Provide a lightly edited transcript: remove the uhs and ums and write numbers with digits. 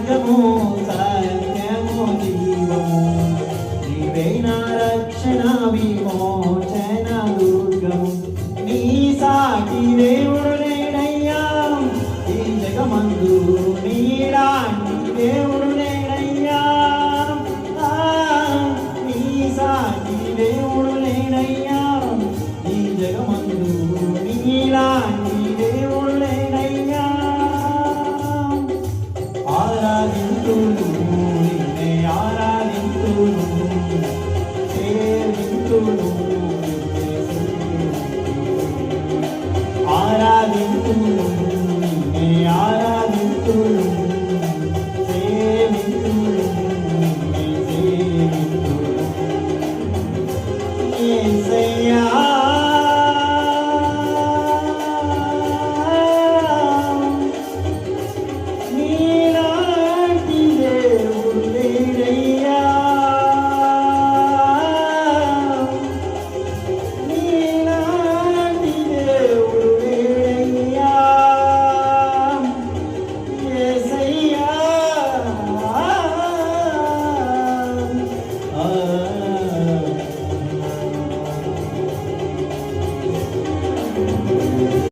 మార్గము సత్యము జీవము నీవే నా రక్షణ విమోచన దుర్గము నీ సాటి దేవుడు లేడయ్యా ఈ జగమందు నీలాంటి దేవుడు లేడయ్యా నీ సాటి దేవుడు లేడయ్యా ఈ జగమందు నీలాంటి దేవుడు లేడయ్యా ఆరాధింతును నిన్నే ఆరాధింతును సేవింతును ఆరాధింతును